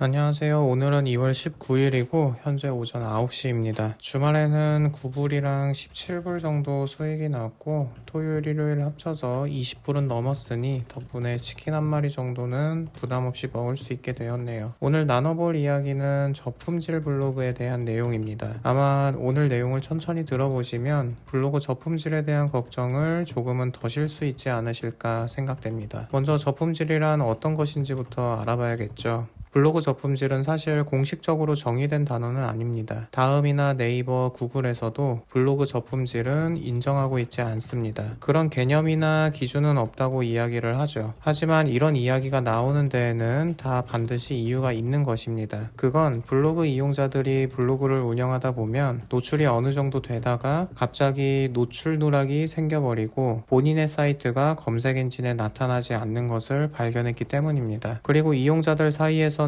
안녕하세요. 오늘은 2월 19일이고 현재 오전 9시입니다. 주말에는 9불이랑 17불 정도 수익이 나왔고 토요일, 일요일 합쳐서 20불은 넘었으니 덕분에 치킨 한 마리 정도는 부담없이 먹을 수 있게 되었네요. 오늘 나눠볼 이야기는 저품질 블로그에 대한 내용입니다. 아마 오늘 내용을 천천히 들어보시면 블로그 저품질에 대한 걱정을 조금은 더실 수 있지 않으실까 생각됩니다. 먼저 저품질이란 어떤 것인지부터 알아봐야겠죠. 블로그 저품질은 사실 공식적으로 정의된 단어는 아닙니다. 다음이나 네이버, 구글에서도 블로그 저품질은 인정하고 있지 않습니다. 그런 개념이나 기준은 없다고 이야기를 하죠. 하지만 이런 이야기가 나오는 데에는 다 반드시 이유가 있는 것입니다. 그건 블로그 이용자들이 블로그를 운영하다 보면 노출이 어느 정도 되다가 갑자기 노출 누락이 생겨버리고 본인의 사이트가 검색 엔진에 나타나지 않는 것을 발견했기 때문입니다. 그리고 이용자들 사이에서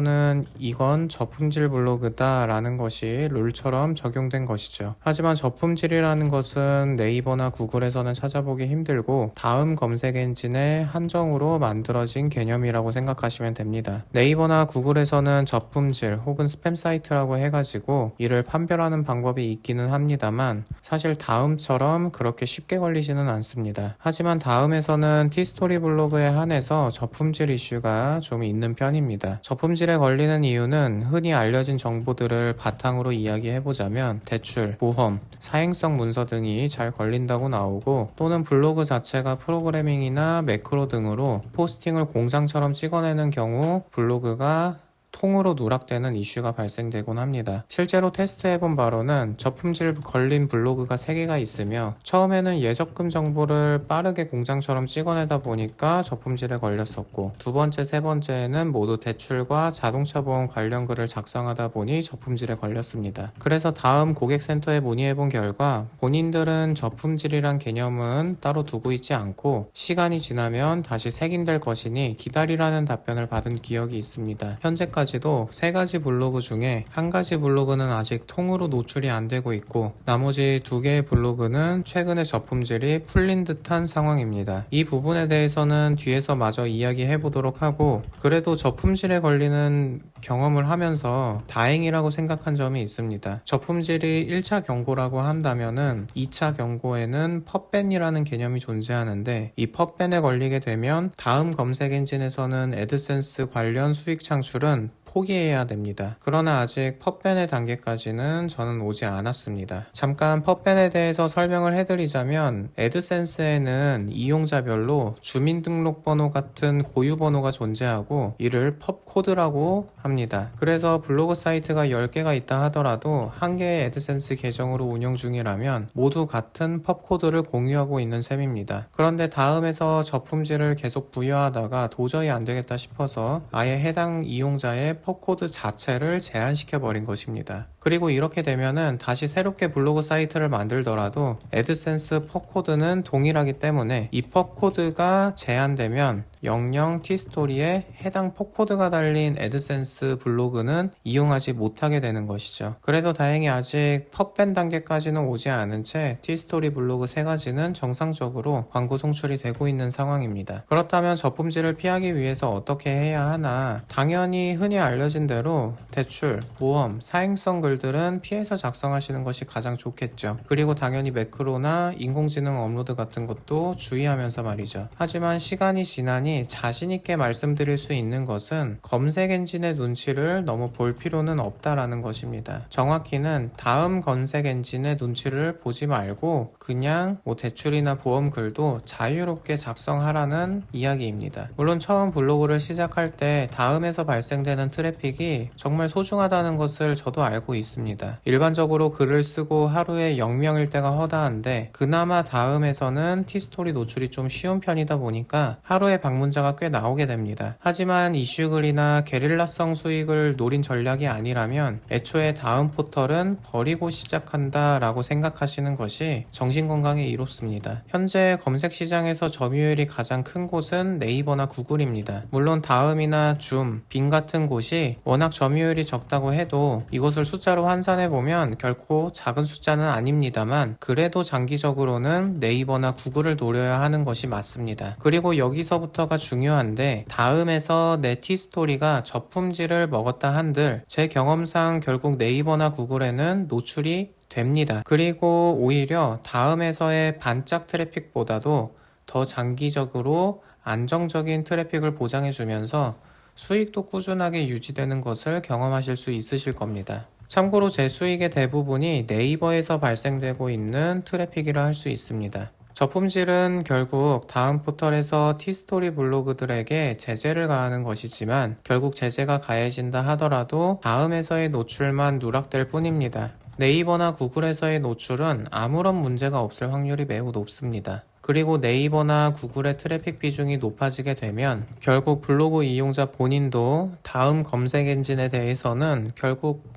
이건 저품질 블로그다 라는 것이 룰처럼 적용된 것이죠. 하지만 저품질이라는 것은 네이버나 구글에서는 찾아보기 힘들고 다음 검색 엔진의 한정으로 만들어진 개념이라고 생각하시면 됩니다. 네이버나 구글에서는 저품질 혹은 스팸 사이트라고 해가지고 이를 판별하는 방법이 있기는 합니다만 사실 다음처럼 그렇게 쉽게 걸리지는 않습니다. 하지만 다음에서는 티스토리 블로그에 한해서 저품질 이슈가 좀 있는 편입니다. 저품질에 걸리는 이유는 흔히 알려진 정보들을 바탕으로 이야기해보자면 대출, 보험, 사행성 문서 등이 잘 걸린다고 나오고 또는 블로그 자체가 프로그래밍이나 매크로 등으로 포스팅을 공장처럼 찍어내는 경우 블로그가 통으로 누락되는 이슈가 발생되곤 합니다. 실제로 테스트해본 바로는 저품질 걸린 블로그가 3개가 있으며 처음에는 예적금 정보를 빠르게 공장처럼 찍어내다 보니까 저품질에 걸렸었고 두 번째, 세 번째에는 모두 대출과 자동차 보험 관련 글을 작성하다 보니 저품질에 걸렸습니다. 그래서 다음 고객센터에 문의해본 결과 본인들은 저품질이란 개념은 따로 두고 있지 않고 시간이 지나면 다시 색인될 것이니 기다리라는 답변을 받은 기억이 있습니다. 현재까지도 3가지 블로그 중에 1가지 블로그는 아직 통으로 노출이 안 되고 있고 나머지 2개의 블로그는 최근에 저품질이 풀린 듯한 상황입니다. 이 부분에 대해서는 뒤에서 마저 이야기해 보도록 하고 그래도 저품질에 걸리는 경험을 하면서 다행이라고 생각한 점이 있습니다. 저품질이 1차 경고라고 한다면은 2차 경고에는 펍밴이라는 개념이 존재하는데 이 펍밴에 걸리게 되면 다음 검색 엔진에서는 애드센스 관련 수익 창출은 포기해야 됩니다. 그러나 아직 펍밴의 단계까지는 저는 오지 않았습니다. 잠깐 펍밴에 대해서 설명을 해드리자면 애드센스에는 이용자별로 주민등록번호 같은 고유번호가 존재하고 이를 펍코드라고 합니다. 그래서 블로그 사이트가 10개가 있다 하더라도 1개의 애드센스 계정으로 운영 중이라면 모두 같은 펍코드를 공유하고 있는 셈입니다. 그런데 다음에서 저품질을 계속 부여하다가 도저히 안 되겠다 싶어서 아예 해당 이용자의 펍코드 자체를 제한시켜버린 것입니다. 그리고 이렇게 되면은 다시 새롭게 블로그 사이트를 만들더라도 애드센스 펍코드는 동일하기 때문에 이 펍코드가 제한되면 00 티스토리에 해당 펍코드가 달린 애드센스 블로그는 이용하지 못하게 되는 것이죠. 그래도 다행히 아직 펍밴 단계까지는 오지 않은 채 티스토리 블로그 3가지는 정상적으로 광고 송출이 되고 있는 상황입니다. 그렇다면 저품질을 피하기 위해서 어떻게 해야 하나? 당연히 흔히 알려진 대로 대출, 보험, 사행성 글들은 피해서 작성하시는 것이 가장 좋겠죠. 그리고 당연히 매크로나 인공지능 업로드 같은 것도 주의하면서 말이죠. 하지만 시간이 지나니 자신있게 말씀드릴 수 있는 것은 검색 엔진의 눈치를 너무 볼 필요는 없다라는 것입니다. 정확히는 다음 검색 엔진의 눈치를 보지 말고 그냥 대출이나 보험 글도 자유롭게 작성하라는 이야기입니다. 물론 처음 블로그를 시작할 때 다음에서 발생되는 트래픽이 정말 소중하다는 것을 저도 알고 있습니다. 일반적으로 글을 쓰고 하루에 0명일 때가 허다한데 그나마 다음에서는 티스토리 노출이 좀 쉬운 편이다 보니까 하루에 방문자가 꽤 나오게 됩니다. 하지만 이슈글이나 게릴라성 수익을 노린 전략이 아니라면 애초에 다음 포털은 버리고 시작한다 라고 생각하시는 것이 정신건강에 이롭습니다. 현재 검색 시장에서 점유율이 가장 큰 곳은 네이버나 구글입니다. 물론 다음이나 줌, 빙 같은 곳이 워낙 점유율이 적다고 해도 이것을 숫자로 숫자로 환산해보면 결코 작은 숫자는 아닙니다만 그래도 장기적으로는 네이버나 구글을 노려야 하는 것이 맞습니다. 그리고 여기서부터가 중요한데 다음에서 내 티스토리가 저품질을 먹었다 한들 제 경험상 결국 네이버나 구글에는 노출이 됩니다. 그리고 오히려 다음에서의 반짝 트래픽보다도 더 장기적으로 안정적인 트래픽을 보장해주면서 수익도 꾸준하게 유지되는 것을 경험하실 수 있으실 겁니다. 참고로 제 수익의 대부분이 네이버에서 발생되고 있는 트래픽이라 할 수 있습니다. 저품질은 결국 다음 포털에서 티스토리 블로그들에게 제재를 가하는 것이지만 결국 제재가 가해진다 하더라도 다음에서의 노출만 누락될 뿐입니다. 네이버나 구글에서의 노출은 아무런 문제가 없을 확률이 매우 높습니다. 그리고 네이버나 구글의 트래픽 비중이 높아지게 되면 결국 블로그 이용자 본인도 다음 검색 엔진에 대해서는 결국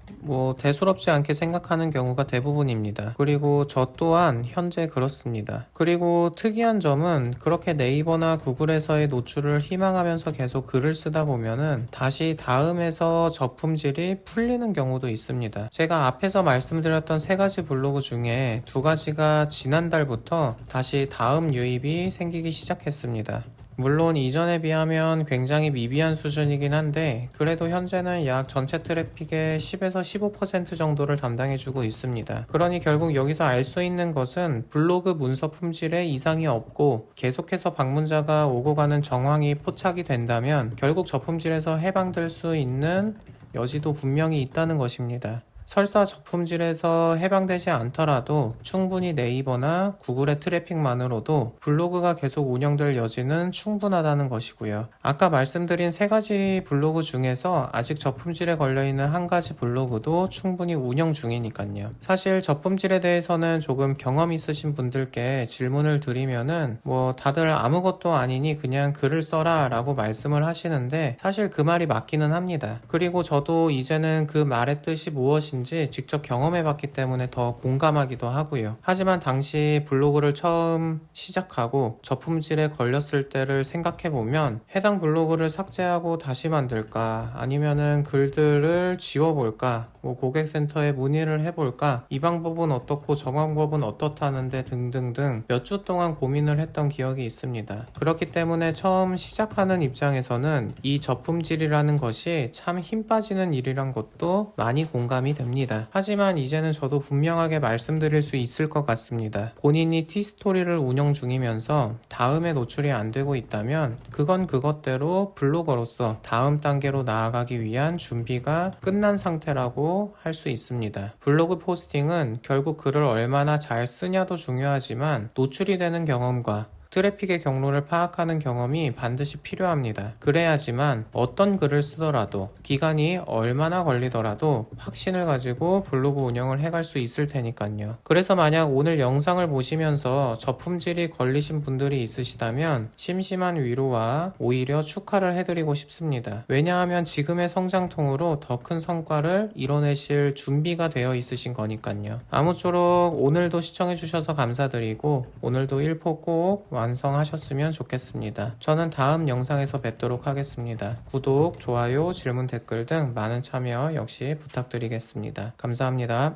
대수롭지 않게 생각하는 경우가 대부분입니다. 그리고 저 또한 현재 그렇습니다. 그리고 특이한 점은 그렇게 네이버나 구글에서의 노출을 희망하면서 계속 글을 쓰다 보면은 다시 다음에서 저품질이 풀리는 경우도 있습니다. 제가 앞에서 말씀드렸던 3가지 블로그 중에 2가지가 지난달부터 다시 다음 유입이 생기기 시작했습니다. 물론 이전에 비하면 굉장히 미비한 수준이긴 한데 그래도 현재는 약 전체 트래픽의 10에서 15% 정도를 담당해주고 있습니다. 그러니 결국 여기서 알 수 있는 것은 블로그 문서 품질에 이상이 없고 계속해서 방문자가 오고 가는 정황이 포착이 된다면 결국 저품질에서 해방될 수 있는 여지도 분명히 있다는 것입니다. 설사 저품질에서 해방되지 않더라도 충분히 네이버나 구글의 트래픽만으로도 블로그가 계속 운영될 여지는 충분하다는 것이고요. 아까 말씀드린 3가지 블로그 중에서 아직 저품질에 걸려있는 1가지 블로그도 충분히 운영 중이니까요. 사실 저품질에 대해서는 조금 경험 있으신 분들께 질문을 드리면은 다들 아무것도 아니니 그냥 글을 써라 라고 말씀을 하시는데 사실 그 말이 맞기는 합니다. 그리고 저도 이제는 그 말의 뜻이 무엇인지 직접 경험해봤기 때문에 더 공감하기도 하고요. 하지만 당시 블로그를 처음 시작하고 저품질에 걸렸을 때를 생각해보면 해당 블로그를 삭제하고 다시 만들까 아니면은 글들을 지워볼까 고객센터에 문의를 해볼까 이 방법은 어떻고 저 방법은 어떻다는데 등등등 몇 주 동안 고민을 했던 기억이 있습니다. 그렇기 때문에 처음 시작하는 입장에서는 이 저품질이라는 것이 참 힘 빠지는 일이란 것도 많이 공감이 됩니다. 하지만 이제는 저도 분명하게 말씀드릴 수 있을 것 같습니다. 본인이 티스토리를 운영 중이면서 다음에 노출이 안 되고 있다면 그건 그것대로 블로거로서 다음 단계로 나아가기 위한 준비가 끝난 상태라고 할 수 있습니다. 블로그 포스팅은 결국 글을 얼마나 잘 쓰냐도 중요하지만 노출이 되는 경험과 트래픽의 경로를 파악하는 경험이 반드시 필요합니다. 그래야지만 어떤 글을 쓰더라도 기간이 얼마나 걸리더라도 확신을 가지고 블로그 운영을 해갈 수 있을 테니까요. 그래서 만약 오늘 영상을 보시면서 저품질이 걸리신 분들이 있으시다면 심심한 위로와 오히려 축하를 해드리고 싶습니다. 왜냐하면 지금의 성장통으로 더 큰 성과를 이뤄내실 준비가 되어 있으신 거니까요. 아무쪼록 오늘도 시청해주셔서 감사드리고 오늘도 1포 꼭 완성하셨으면 좋겠습니다. 저는 다음 영상에서 뵙도록 하겠습니다. 구독, 좋아요, 질문, 댓글 등 많은 참여 역시 부탁드리겠습니다. 감사합니다.